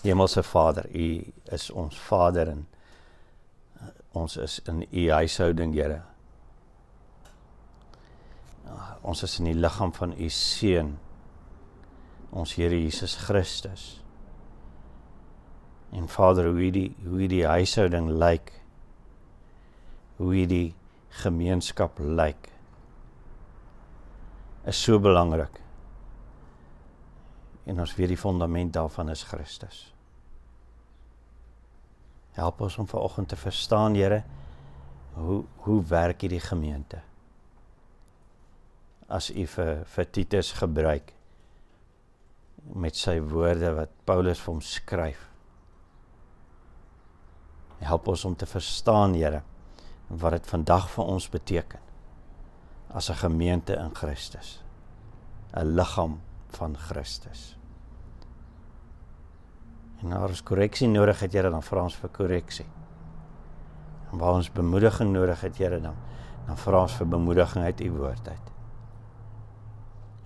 Hemelse Vader, U is ons Vader en ons is in U huishouding, Here. Ons is in die liggaam van U Seun, ons Here Jesus Christus. En Vader, hoe die huishouding lyk, hoe die gemeenskap lyk, is so belangrik. En ons weet die fundament daarvan is Christus. Help ons om vanoggend te verstaan, Here, hoe werk hierdie gemeente? As U vir Titus gebruik met sy woorde wat Paulus vir hom skryf. Help ons om te verstaan, Here, wat dit vandag vir ons beteken as 'n gemeente in Christus, 'n liggaam van Christus. En waar ons korreksie nodig het, Here, dan vra ons vir korreksie. En waar ons bemoediging nodig het, Here, dan vra ons vir bemoediging uit U woord uit.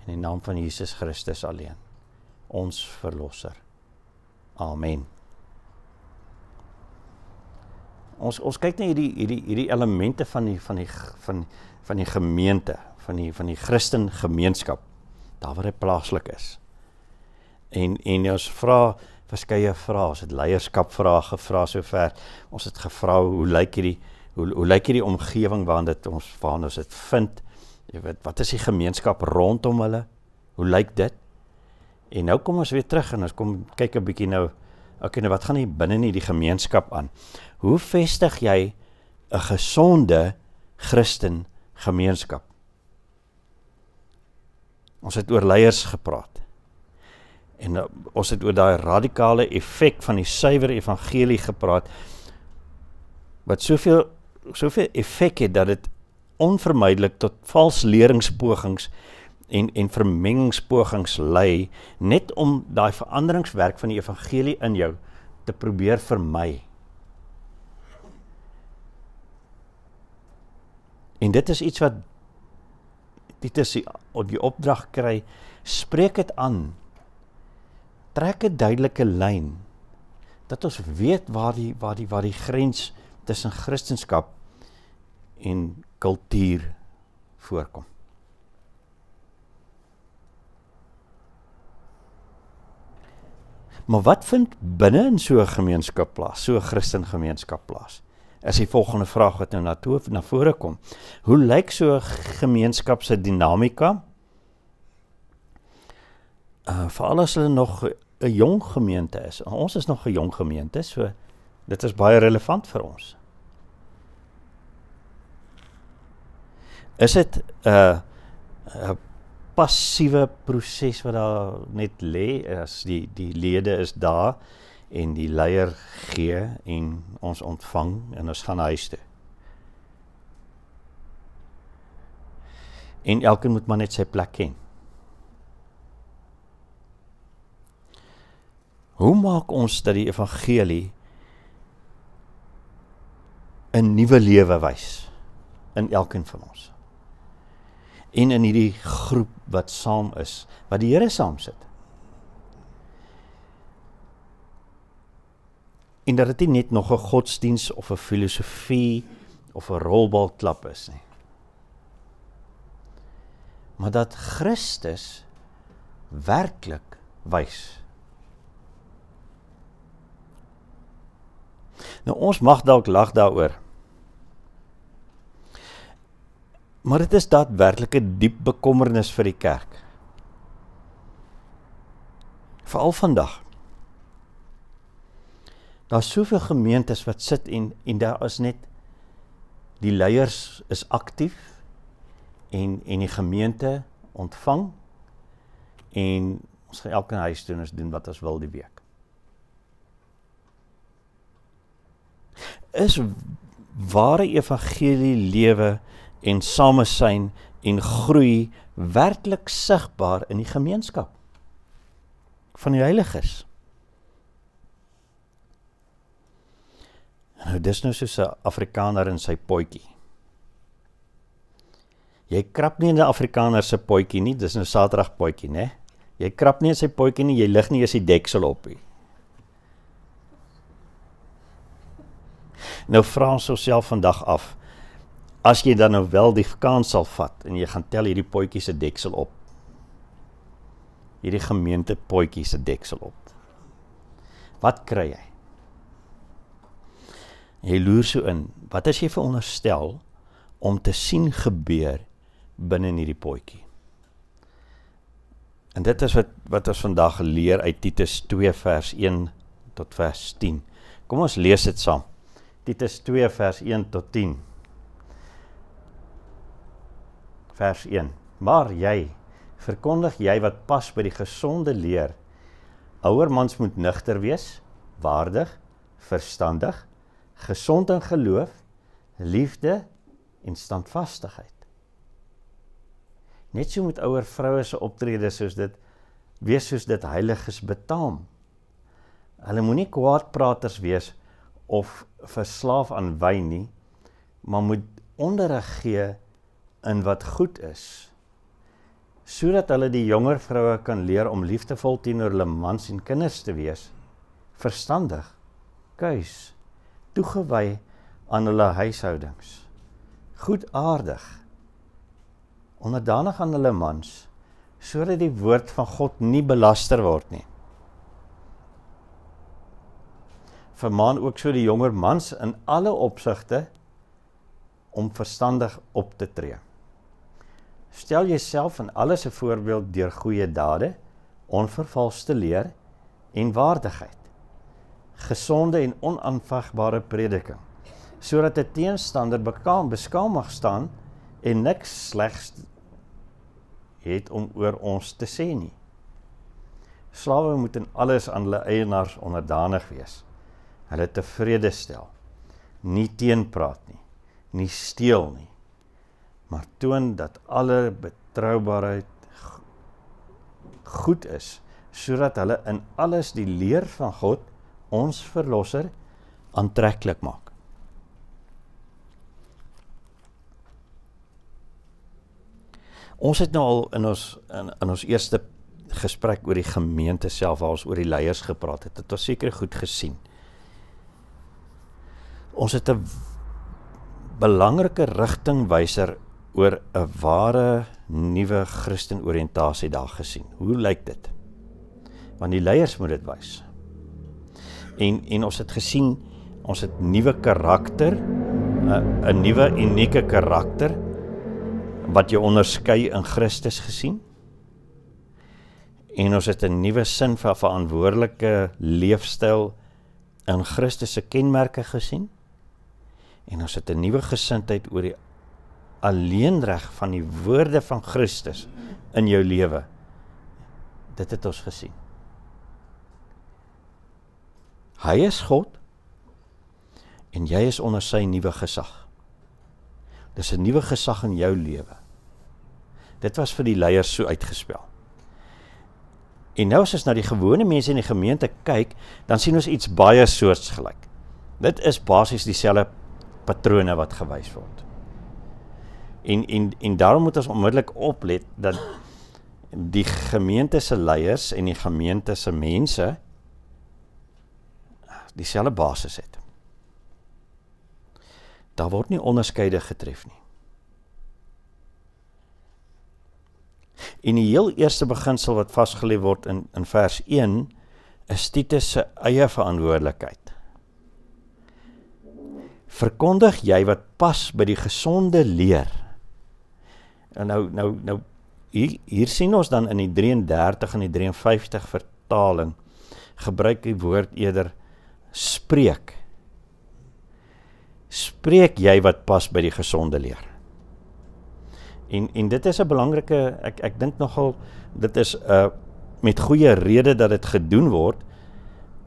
In die naam van Jesus Christus alleen, ons Verlosser. Amen. Ons kyk na hierdie elemente van die gemeente, van die Christen gemeenskap, daar waar hy plaaslik is. En ons vra verskeie vrae, ons het leierskapvrae gevra sover, ons het gevra hoe lyk hierdie omgewing waarin ons dit vind, wat is die gemeenskap rondom hulle, hoe lyk dit? En nou kom ons weer terug en ons kom kyk 'n bietjie nou, okay, nou wat gaan hier binne in die gemeenskap aan? Hoe vestig jy 'n gesonde Christen gemeenskap? Ons het oor leiers gepraat. En ons het oor daai radikale effek van die suiwer evangelie gepraat, wat soveel effek het, dat dit onvermydelik tot vals leringspogings en vermengingspogings lei, net om daai veranderingswerk van die evangelie in jou te probeer vermy. En dit is iets wat Titus die opdrag kry, spreek dit aan, trek 'n duidelike lyn, dat ons weet waar die grens tussen Christendom en kultuur voorkom. Maar wat vind binne in so 'n gemeenskap plaas, so 'n Christen gemeenskap plaas? Is die volgende vraag wat nou na vore kom. Hoe lyk so 'n gemeenskap se dinamika? Veral as hulle nog 'n jong gemeente is. Ons is nog 'n jong gemeente, so dit is baie relevant vir ons. Is dit 'n passiewe proses wat daar net lê, as die lede is daar en die leier gee en ons ontvang en ons gaan huis toe? En elkeen moet maar net sy plek ken. Hoe maak ons dat die evangelie 'n nuwe lewe wys in elkeen van ons? En in hierdie groep wat saam is, wat die Here saam sit. En dat dit nie net nog 'n godsdiens of 'n filosofie of 'n rolbalklap is nie. Maar dat Christus werklik wys. Nou ons mag dalk lag daaroor. Maar dit is daadwerklik 'n diep bekommernis vir die kerk. Veral vandag. Daar's soveel gemeentes wat sit en daar is net, die leiers is aktief en die gemeente ontvang en ons gaan elke huis toe en ons doen wat ons wil die week. Is ware evangelie lewe en samesyn en groei werklik sigbaar in die gemeenskap van die heiliges? Nou, dis nou soos 'n Afrikaner in sy potjie. Jy krap nie in 'n Afrikaner se potjie nie, dis nou Saterdag potjie, né? Jy krap nie in sy potjie nie, jy lig nie eens die deksel op nie. Nou vra ons onsself vandag af, as jy dan nou wel die kans sal vat, en jy gaan tel hierdie potjie se deksel op, hierdie gemeente potjie se deksel op, wat kry jy? Jy loer so in, wat as jy veronderstel om te sien gebeur binne in hierdie potjie? En dit is wat ons vandag leer uit Titus 2 vers 1 tot vers 10. Kom ons lees dit saam. Titus 2 vers 1 tot 10. Vers 1. Maar jy, verkondig jy wat pas by die gesonde leer. Ouermans moet nugter wees, waardig, verstandig, gesond in geloof, liefde en standvastigheid. Net so moet ouer vroue se optrede wees soos dit heiliges betaam. Hulle moenie kwaadpraters wees of verslaaf aan wyn nie, maar moet onderrig gee in wat goed is, sodat hulle die jonger vroue kan leer om liefdevol teenoor hulle mans en kinders te wees, verstandig, kuis, toegewy aan hulle huishoudings, goedaardig, onderdanig aan hulle mans, sodat die woord van God nie belaster word nie. Vermaan ook so die jonger mans in alle opsigte om verstandig op te tree. Stel jouself in alles 'n voorbeeld deur goeie dade, onvervalste leer en waardigheid, gesonde en onaanvegbare prediking, sodat 'n teenstander beskaam mag staan en niks slegs het om oor ons te sê nie. Slawe moet in alles aan hulle eienaars onderdanig wees, hulle tevrede stel, nie teenpraat nie, nie steel nie, maar toon dat alle betroubaarheid goed is, sodat hulle in alles die leer van God, ons verlosser, aantreklik maak. Ons het nou al in ons eerste gesprek oor die gemeente self, waar ons oor die leiers gepraat het ons seker goed gesien. Ons het 'n belangrike rigtingwyser oor 'n ware nuwe Christenoriëntasie daar gesien. Hoe lyk dit? Want die leiers moet dit wys. En ons het gesien, ons het nuwe karakter, 'n nuwe unieke karakter, wat jou onderskei in Christus gesien. En ons het 'n nuwe sin van verantwoordelike leefstyl in Christus se kenmerke gesien. En ons het 'n nuwe gesindheid oor die alleenreg van die woorde van Christus in jou lewe. Dit het ons gesien. Hy is God en jy is onder sy nuwe gesag. Dis 'n nuwe gesag in jou lewe. Dit was vir die leiers so uitgespel. En nou as ons na die gewone mense in die gemeente kyk, dan sien ons iets baie soortgelyk. Dit is basies dieselfde patrone wat gewys word. En daarom moet ons onmiddellik oplet dat die gemeente se leiers en die gemeente se mense dieselfde basis het. Daar word nie onderskeide getref nie. En die heel eerste beginsel wat vasgelê word in vers 1 is Titus se eie verantwoordelikheid. Verkondig jy wat pas by die gesonde leer. En nou hier sien ons dan in die 33 en die 53 vertaling gebruik die woord eerder spreek. Spreek jy wat pas by die gesonde leer. En dit is 'n belangrike, ek dink nogal, dit is met goeie rede dat dit gedoen word,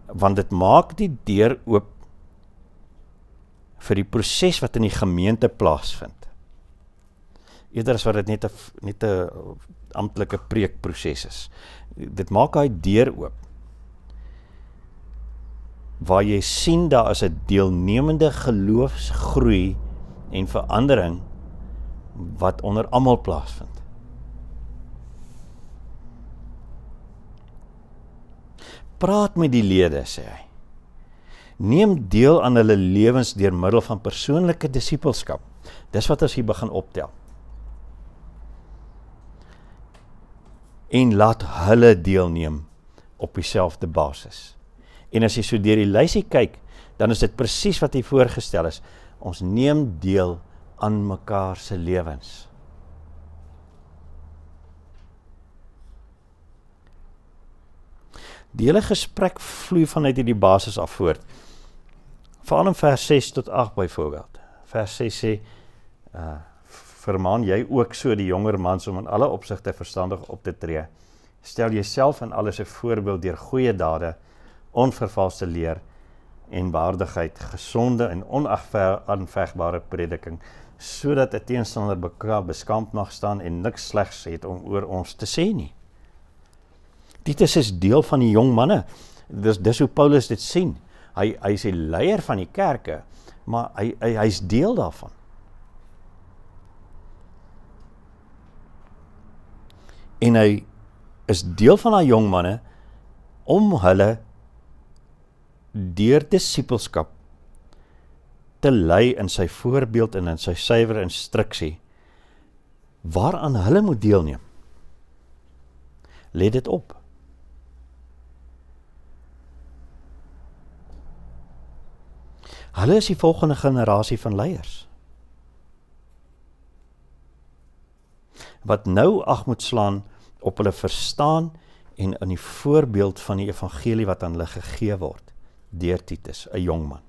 want dit maak die deur oop vir die proses wat in die gemeente plaasvind. Eerder as wat dit net 'n amptelike preekproses is. Dit maak hy deur oop, waar jy sien daar is 'n deelnemende geloofsgroei en verandering wat onder almal plaasvind. Praat met die lede, sê hy. Neem deel aan hulle lewens deur middel van persoonlike disippelskap. Dis wat ons hier begin optel. En laat hulle deelneem op dieselfde basis. En as jy so deur die lysie kyk, dan is dit presies wat hier voorgestel is. Ons neem deel aan mekaar se lewens. Die hele gesprek vloei vanuit hierdie basis af voort. Veral in vers 6 tot 8 byvoorbeeld. Vers 6 sê, vermaan jy ook so die jonger mans om in alle opsigte verstandig op te tree. Stel jouself in alles 'n voorbeeld deur goeie dade, onvervalste leer en waardigheid, gesonde en onaanvegbare prediking, sodat 'n teenstander beskaamd mag staan en niks slegs het om oor ons te sê nie. Titus is deel van die jong manne. Dis hoe Paulus dit sien. Hy is die leier van die kerke, maar hy is deel daarvan. En hy is deel van daai jong manne om hulle deur disippelskap te lei in sy voorbeeld en in sy suiwere instruksie, waaraan hulle moet deelneem. Let dit op. Hulle is die volgende generasie van leiers, wat nou ag moet slaan op hulle verstaan en in die voorbeeld van die evangelie wat aan hulle gegee word, deur Titus, 'n jong man.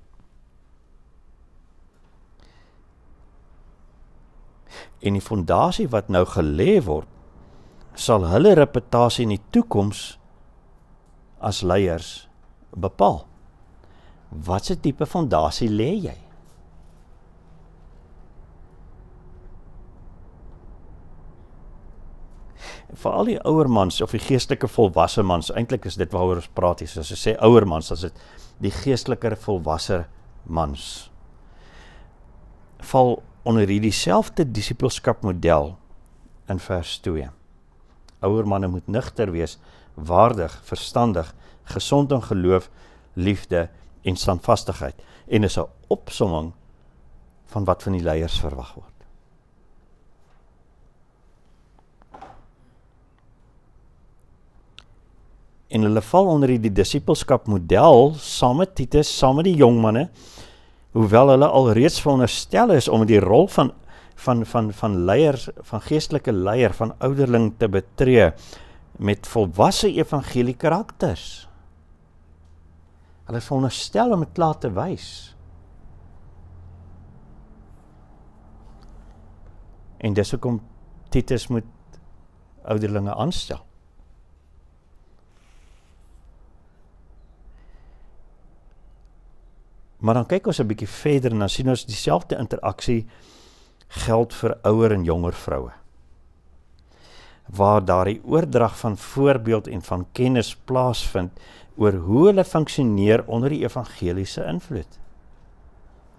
En die fondasie wat nou gelê word, sal hulle reputasie in die toekoms as leiers bepaal. Watse tipe fondasie lê jy? Veral die ouer mans of die geestelike volwasse mans, eintlik is dit waaroor ons praat hier, as jy sê ouer mans, as dit die geestelike volwasse mans, val onder hierdie selfde disippelskap model in vers 2. Ouer manne moet nugter wees, waardig, verstandig, gesond in geloof, liefde en standvastigheid, en is 'n opsomming van wat van die leiers verwag word. En hulle val onder die disippelskap model, saam met Titus, saam met die jong manne, hoewel hulle al reeds veronderstel is om die rol van leiers, van geestelike leier, van ouderling te betree, met volwasse evangelie karakters. Hulle is veronderstel om dit klaar te wys. En dis hoekom Titus moet ouderlinge aanstel. Maar dan kyk ons 'n bietjie verder en dan sien ons dieselfde interaksie geld vir ouer en jonger vroue. Waar daar die oordrag van voorbeeld en van kennis plaasvind oor hoe hulle funksioneer onder die evangeliese invloed.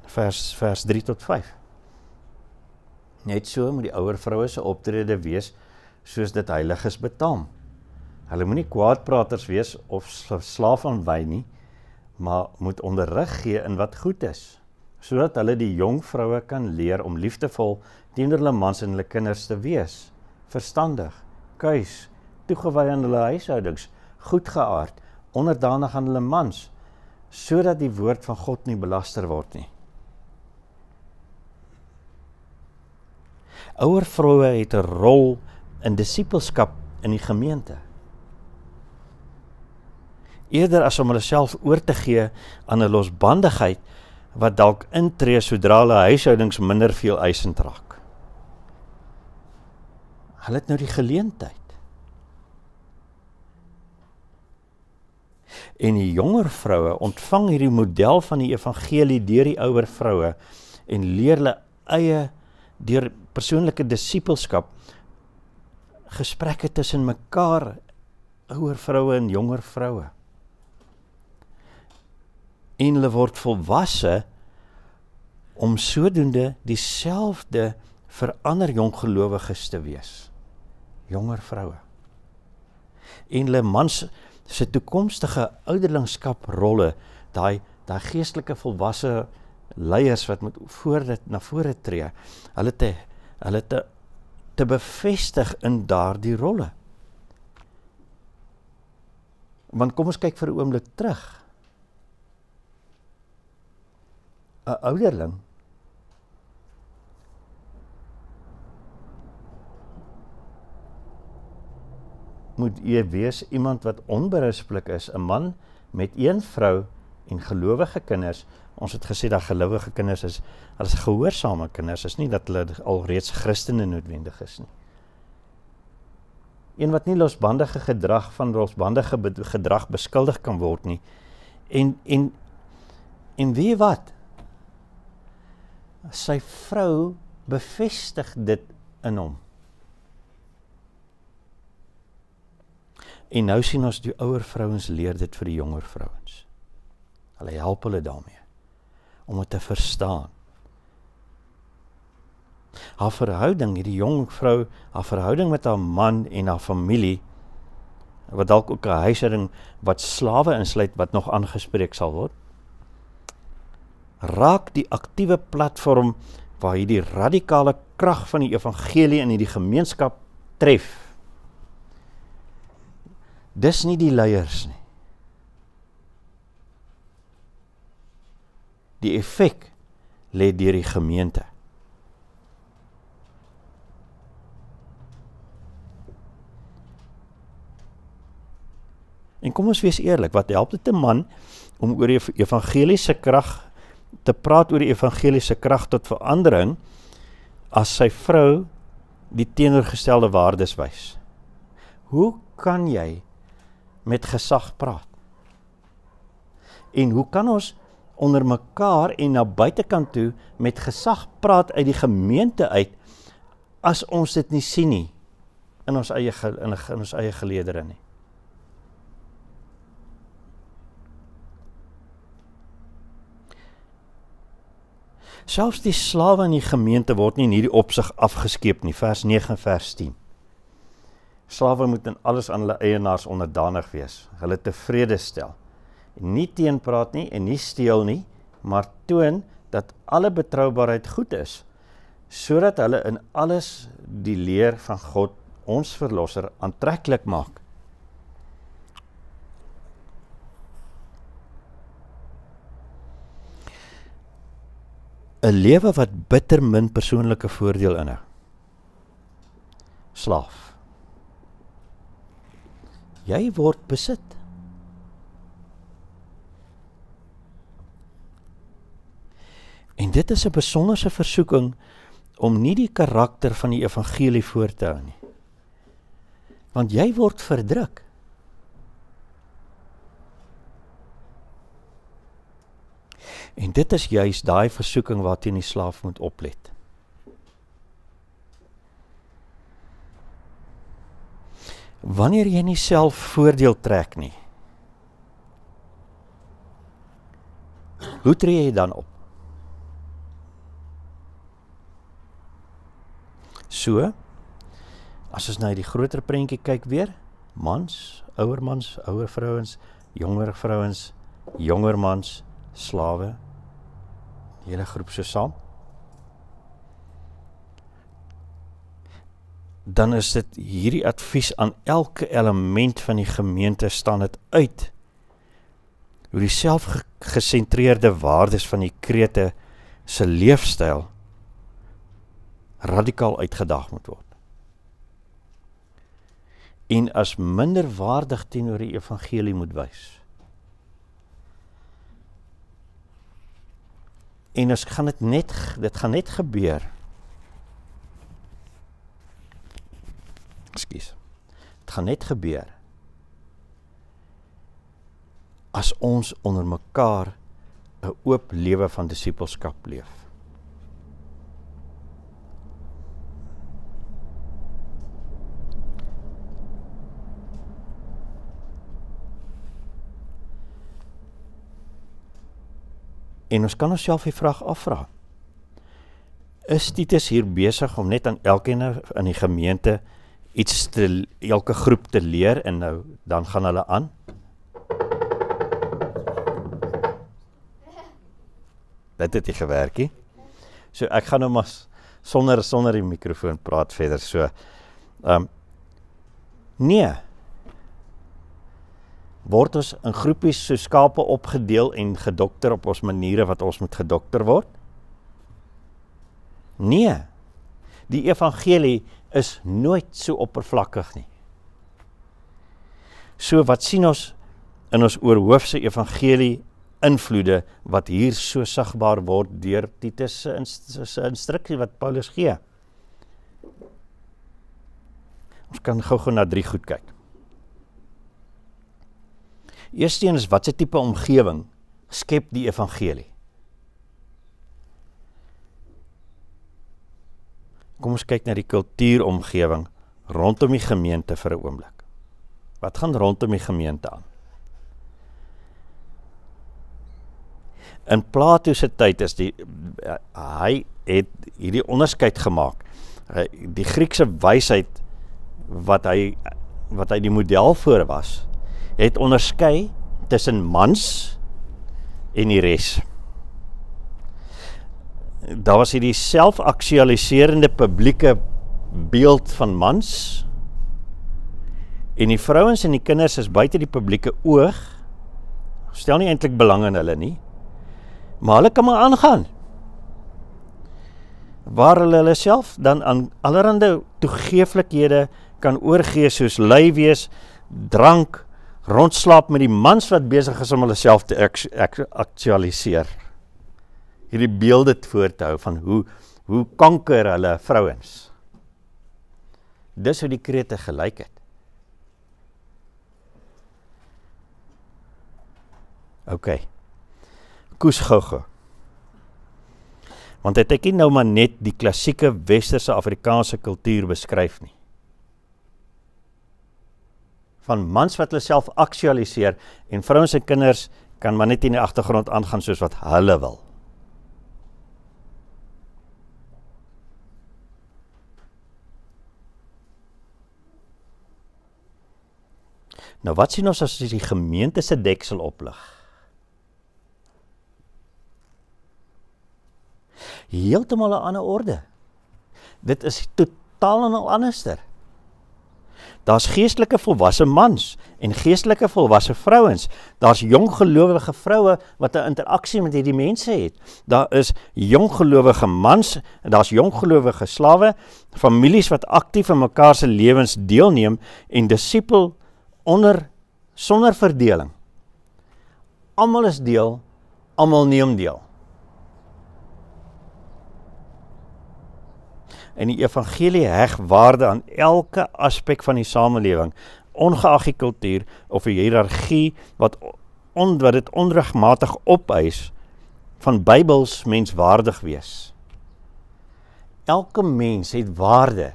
Vers 3 tot 5. Net so moet die ouer vroue se optrede wees soos dit heiliges betaam. Hulle moenie kwaadpraters wees of slaaf aan wyn nie, maar moet onderrig gee in wat goed is, sodat hulle die jong vroue kan leer om liefdevol teenoor hulle mans en hulle kinders te wees, verstandig, kuis, toegewy aan hulle huishoudings, goedgeaard, onderdanig aan hulle mans, sodat die woord van God nie belaster word nie. Ouer vroue het 'n rol in disippelskap in die gemeente. Eerder as om hulle self oor te gee aan 'n losbandigheid wat dalk intree sodra hulle huishoudings minder veel eisend raak. Hulle het nou die geleentheid. En die jonger vroue ontvang hierdie model van die evangelie deur die ouer vroue en leer hulle eie deur persoonlike disippelskap gesprekke tussen mekaar, ouer vroue en jonger vroue. En hulle word volwasse om sodoende dieselfde vir ander jonggelowiges te wees. Jonger vroue. En hulle mans se toekomstige ouderlingskaprolle, daai daai geestelike volwasse leiers wat moet na vore tree, hulle te bevestig in daardie rolle. Want kom ons kyk vir 'n oomblik terug. 'n ouderling moet wees iemand wat onberispelik is, 'n man met een vrou en gelowige kinders. Ons het gesê dat gelowige kinders is gehoorsame kinders, is nie dat hulle alreeds Christene noodwendig is nie. Een wat nie losbandige gedrag beskuldig kan word nie. En weet jy wat? Sy vrou bevestig dit in hom. En nou sien ons die ouer vrouens leer dit vir die jonger vrouens. Hulle help hulle daarmee, om het te verstaan. Haar verhouding, die jong vrou, haar verhouding met haar man en haar familie, wat dalk ook 'n huishouding wat slawe insluit, wat nog aangespreek sal word, raak die aktiewe platform waar hierdie radikale krag van die evangelie in hierdie gemeenskap tref. Dis nie die leiers nie. Die effek lê deur die gemeente. En kom ons wees eerlik, wat help dit 'n man om oor die evangeliese krag te praat, oor die evangeliese krag tot verandering, as sy vrou die teenoorgestelde waardes wys? Hoe kan jy met gesag praat? En hoe kan ons onder mekaar en na buitekant toe met gesag praat uit die gemeente uit, as ons dit nie sien nie in ons eie geleedere nie? Selfs die slawe in die gemeente word nie in hierdie opsig afgeskeep nie, vers 9 en vers 10. Slawe moet in alles aan hulle eienaars onderdanig wees, hulle tevrede stel, nie teenpraat nie en nie steel nie, maar toon dat alle betroubaarheid goed is, sodat hulle in alles die leer van God, ons verlosser, aantreklik maak. Een lewe wat bitter min persoonlike voordeel inhou. Slaaf. Jy word besit. En dit is 'n besonderse versoeking om nie die karakter van die evangelie voor te hou nie. Want jy word verdruk. En dit is juis daai versoeking waarteen die slaaf moet oplet. Wanneer jy nie self voordeel trek nie, hoe tree jy dan op? So, as ons nou die groter prentjie kyk weer, mans, ouer vrouens, jonger mans, slawe, die hele groep so saam, dan is dit hierdie advies aan elke element van die gemeente, staan dit uit, hoe die selfgesentreerde waardes van die krete se leefstyl radikaal uitgedaag moet word. En as minderwaardig teenoor die evangelie moet wys. En dit gaan net gebeur. Dit gaan net gebeur as ons onder mekaar 'n oop lewe van disippelskap leef. En ons kan onsself die vraag afvra. Is Titus hier besig om net aan elkeen in die gemeente elke groep te leer en nou dan gaan hulle aan? Dit het nie gewerk nie. So ek gaan nou maar sonder die mikrofoon praat verder. So nee. Word ons in groepies so skape opgedeel en gedokter op ons maniere wat ons moet gedokter word? Nee. Die evangelie is nooit so oppervlakkig nie. So wat sien ons in ons oorhoofse evangelie invloede wat hier so sigbaar word deur Titus se instruksie wat Paulus gee? Ons kan gou na 3 goed kyk. Eerstens, wat se tipe omgewing skep die evangelie? Kom ons kyk na die kultuuromgewing rondom die gemeente vir 'n oomblik. Wat gaan rondom die gemeente aan? In Plato se tyd is hy het hierdie onderskeid gemaak. Die Griekse wysheid wat hy die model voor was, het onderskei tussen mans en die res. Daar was hierdie selfaktualiserende publieke beeld van mans en die vrouens en die kinders is buite die publieke oog, stel nie eintlik belang in hulle nie, maar hulle kan maar aangaan. Waar hulle self dan aan allerhande toegeeflikhede kan oorgee soos lui wees, drank, rondslaap met die mans wat besig is om hulle self te aktualiseer. Hierdie beelde voor te hou van hoe kanker hulle vrouens. Dis hoe die krete gelyk het. OK. Koes gou. Want het ek nie nou maar net die klassieke westerse Afrikaanse kultuur beskryf nie. Van mans wat hulle self aktualiseer en vrouens en kinders kan maar net in die agtergrond aangaan soos wat hulle wil. Nou wat sien ons as die gemeente se deksel oplig? Heeltemal 'n ander orde. Dit is totaal en al anderster. Daar's geestelike volwasse mans en geestelike volwasse vrouens. Daar's jong gelowige vroue wat 'n interaksie met hierdie mense het. Daar is jong gelowige mans, daar's jong gelowige slawe, families wat aktief in mekaar se lewens deelneem en disipel sonder verdeling. Almal is deel, almal neem deel. En die evangelie heg waarde aan elke aspek van die samelewing, ongeag die kultuur of die hiërargie wat dit onregmatig opeis van Bybels menswaardig wees. Elke mens het waarde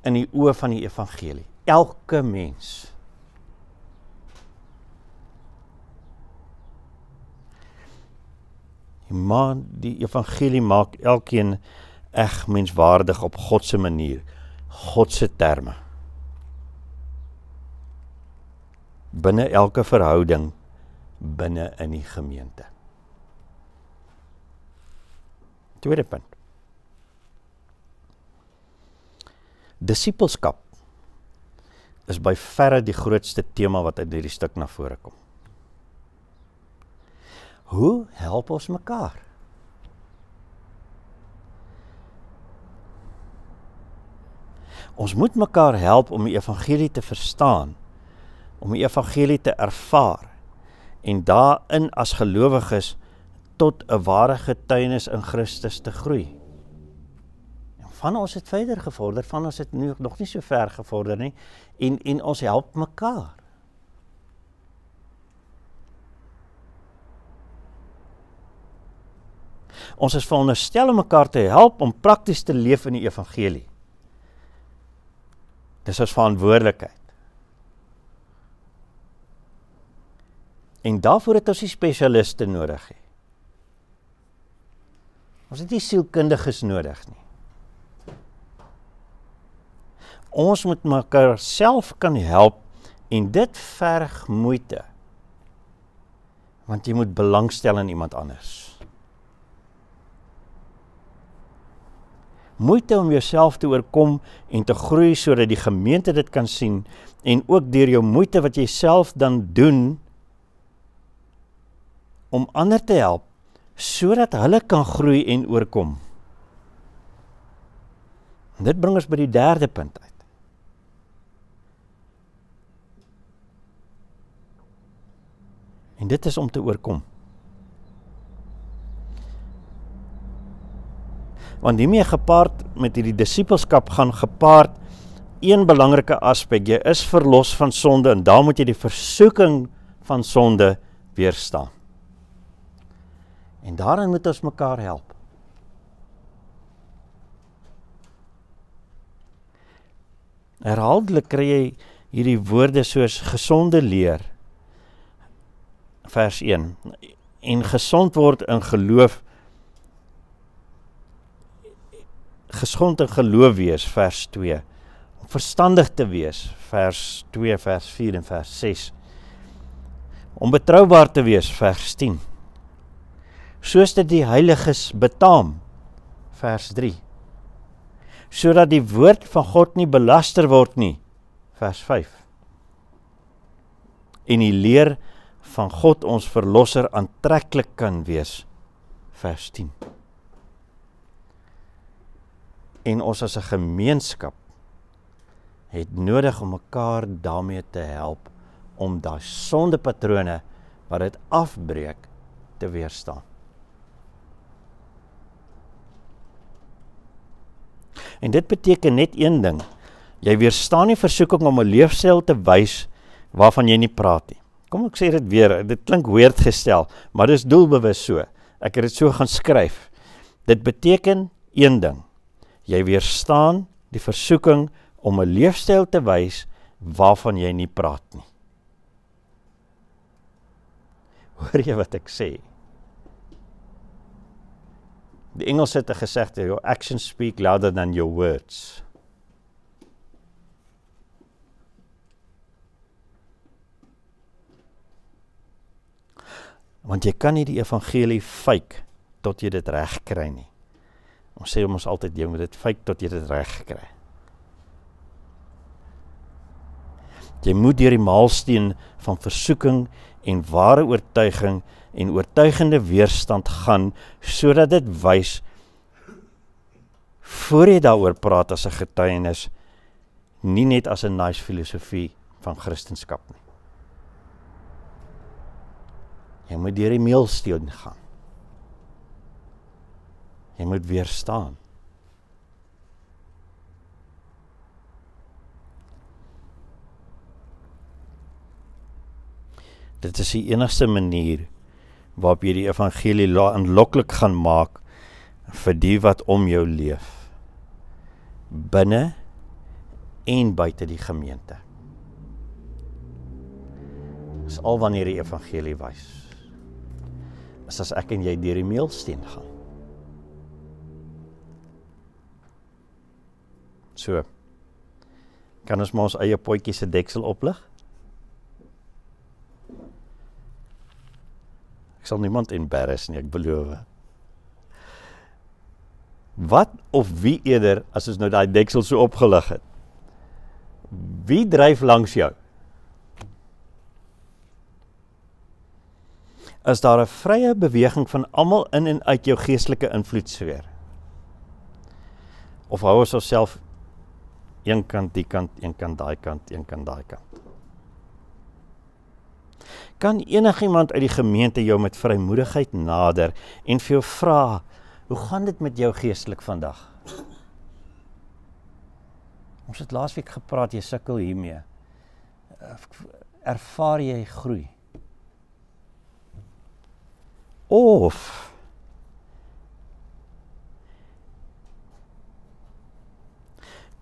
in die oë van die evangelie. Elke mens. Die evangelie maak elkeen menswaardig op God se manier, God se terme. Binne elke verhouding, binne in die gemeente. Tweede punt. Disipelskap is by verre die grootste tema wat uit hierdie stuk na vore kom. Hoe help ons mekaar? Ons moet mekaar help om die evangelie te verstaan, om die evangelie te ervaar en daarin as gelowiges tot 'n ware getuienis in Christus te groei. En van ons het verder gevorder, van ons het nu nog nie so ver gevorder nie en ons help mekaar. Ons is veronderstel om mekaar te help om prakties te leef in die evangelie. Dis ons verantwoordelikheid. En daarvoor het ons die spesialiste nodig. Ons het nie sielkundiges nodig nie. Ons moet mekaar self kan help en dit verg moeite. Want jy moet belangstel in iemand anders. Moeite om jouself te oorkom en te groei sodat die gemeente dit kan sien en ook deur jou moeite wat jy self dan doen om ander te help sodat hulle kan groei en oorkom. En dit bring ons by die derde punt uit. En dit is om te oorkom. Want hiermee gepaard met hierdie disippelskap gaan gepaard een belangrike aspek. Jy is verlos van sonde en daar moet jy die versoeking van sonde weerstaan. En daarin moet ons mekaar help. Herhaaldelik kry jy hierdie woorde soos gesonde leer, vers 1, en gesond word in geloof, gesond in geloof wees, vers 2, om verstandig te wees, vers 2, vers 4 en vers 6, om betroubaar te wees, vers 10, soos dit die heiliges betaam, vers 3, sodat die woord van God nie belaster word nie, vers 5, en die leer van God ons verlosser aantreklik kan wees, vers 10. En ons as 'n gemeenskap het nodig om mekaar daarmee te help, om daai sondepatrone wat dit afbreek, te weerstaan. En dit beteken net een ding, jy weerstaan nie versoeking om 'n leefstyl te wys waarvan jy nie praat nie. Kom ek sê dit weer, dit klink weird gestel, maar dit is doelbewus so. Ek het dit so gaan skryf. Dit beteken een ding, jy weerstaan die versoeking om 'n leefstyl te wys waarvan jy nie praat nie. Hoor jy wat ek sê? Die Engels het gesegde, your actions speak louder than your words. Want jy kan nie die evangelie fake tot jy dit reg kry nie. Ons sê ons altyd, jy moet dit fake tot jy dit reg kry. Jy moet deur die maalsteen van versoeking en ware oortuiging en oortuigende weerstand gaan, sodat dit wys, voor jy daaroor praat as 'n getuienis, nie net as 'n nice filosofie van Christendom nie. Jy moet deur die meelsteen gaan. Jy moet weerstaan. Dit is die enigste manier waarop jy die evangelie aanloklik gaan maak vir die wat om jou leef, binne en buite die gemeente. Dis al wanneer die evangelie wys, is as ek en jy deur die meelsteen gaan. So, kan ons maar ons eie potjie se deksel oplig? Ek sal niemand embarrass nie, ek beloof. Wat of wie eerder, as ons nou daai deksel so opgelig het? Wie dryf langs jou? Is daar 'n vrye beweging van almal in en uit jou geestelike invloedsfeer? Of hou ons osself een kant, die kant, een kant, daai kant, een kant, daai kant? Kan enigiemand uit die gemeente jou met vrymoedigheid nader en vir jou vra, hoe gaan dit met jou geestelik vandag? Ons het laasweek gepraat, jy sukkel hiermee. Ervaar jy groei? Of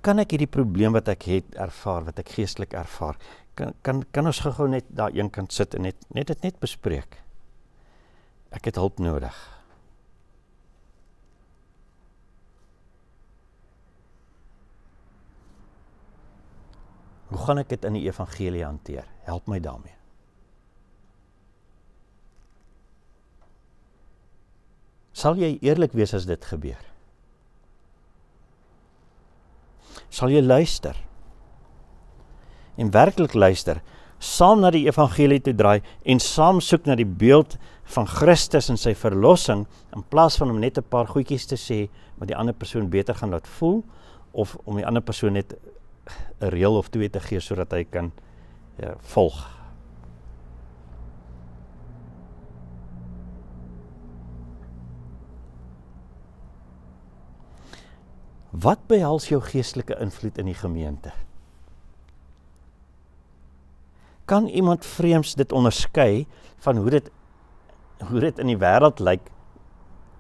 kan ek hierdie probleem wat ek het ervaar, wat ek geestelik ervaar, kan ons gou net daar een kant sit en net bespreek. Ek het hulp nodig. Hoe gaan ek dit in die evangelie hanteer? Help my daarmee. Sal jy eerlik wees as dit gebeur? Sal jy luister? En werklik luister, saam na die evangelie toe draai en saam soek na die beeld van Christus en sy verlossing, in plaas van om net 'n paar goedjies te sê wat die ander persoon beter gaan laat voel, of om die ander persoon net 'n reël of twee te gee sodat hy kan volg. Wat behels jou geestelike invloed in die gemeente? Kan iemand vreemds dit onderskei van hoe dit in die wêreld lyk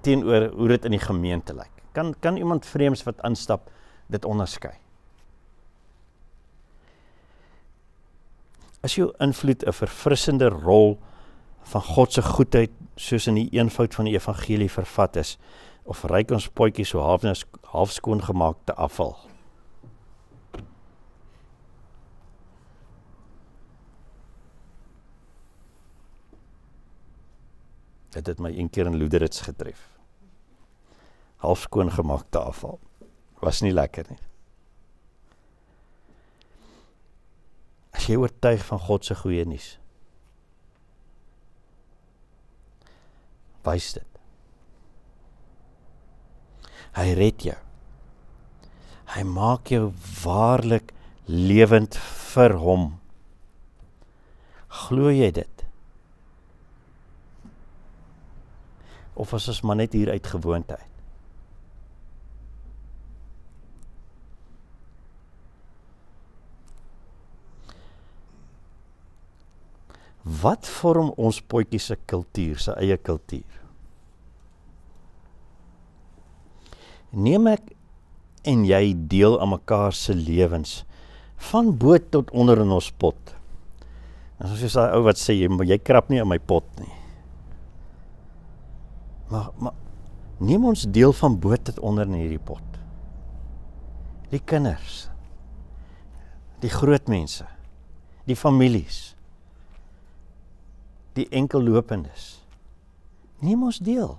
teenoor hoe dit in die gemeente lyk? Kan iemand vreemds wat instap dit onderskei? Is jou invloed 'n verfrissende rol van God se goedheid soos in die eenvoud van die evangelie vervat is, of ryk ons potjies so half skoon gemaakte afval? Dit het my een keer in Loederits getref. Half skoon gemaakte afval. Was nie lekker nie. As jy oortuig van God se goeie nuus, wys dit. Hy red jou. Hy maak jou waarlik lewend vir hom. Glo jy dit? Of is ons maar net hier uit gewoonte uit? Wat vorm ons potjie se kultuur, sy eie kultuur? Neem ek en jy deel aan mekaar se lewens, van bo tot onder in ons pot. En soos daai ou wat sê, jy krap nie in my pot nie. Maar neem ons deel van bo tot onder in hierdie pot. Die kinders, die groot mense, die families, die enkellopendes. Neem ons deel.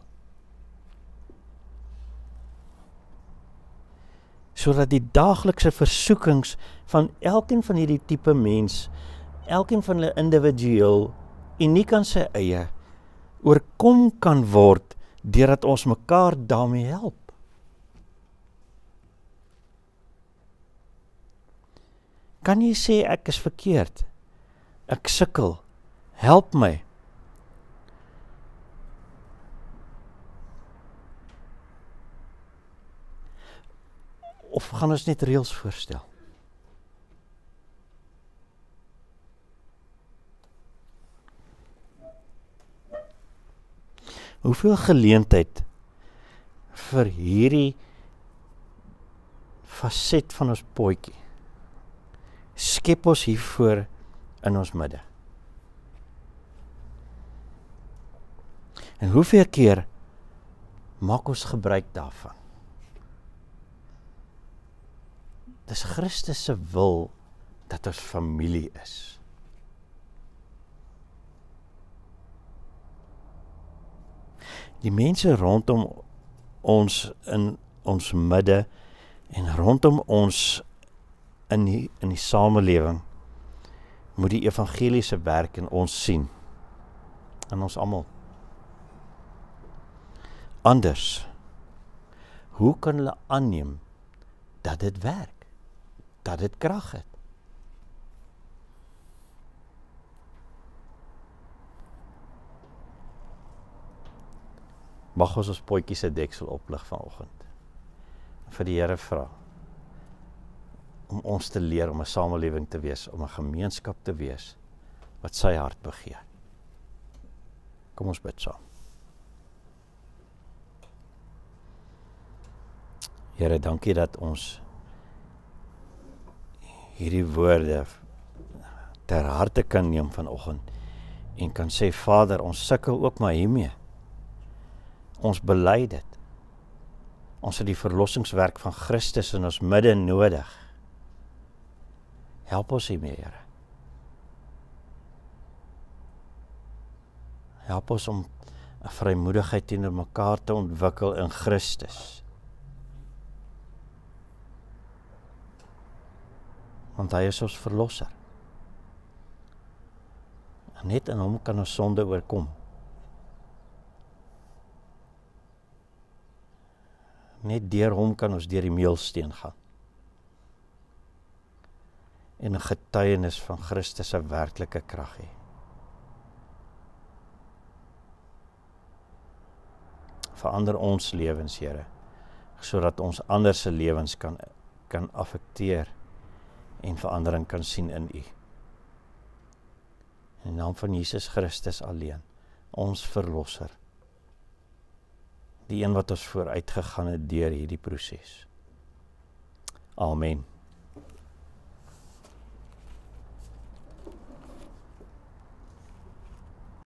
Sodat die daaglikse versoekings van elkeen van hierdie tipe mens, elkeen van hulle individueel, uniek aan sy eie, oorkom kan word, deurdat ons mekaar daarmee help. Kan jy sê ek is verkeerd? Ek sukkel. Help my. Of gaan ons net reëls voorstel? Hoeveel geleentheid vir hierdie faset van ons potjie skep ons hiervoor in ons midde? En hoeveel keer maak ons gebruik daarvan? Dis Christus se wil dat ons familie is. Die mense rondom ons in ons midde en rondom ons in die samelewing moet die evangeliese werk in ons sien. In ons almal. Anders, hoe kan hulle aanneem dat dit werk? Dat dit krag het? Mag ons potjie se deksel oplig vanoggend. Vir die Here vra om ons te leer om 'n samelewing te wees, om 'n gemeenskap te wees wat sy hart begeer. Kom ons bid saam. Here, dankie dat ons hierdie woorde ter harte kan neem vanoggend en kan sê, Vader, ons sukkel ook maar hiermee. Ons bely dit. Ons het die verlossingswerk van Christus in ons midde nodig. Help ons hiermee, Here. Help ons om 'n vrymoedigheid teenoor mekaar te ontwikkel in Christus. Want hy is ons verlosser. En net in hom kan ons sonde oorkom. Net deur hom kan ons deur die meelsteen gaan. En 'n getuienis van Christus se werklike krag hê. Verander ons lewens, Here, sodat ons ander se lewens kan affekteer en verandering kan sien in U. In die naam van Jesus Christus alleen, ons verlosser, die een wat ons vooruit gegaan het deur hierdie proses. Amen.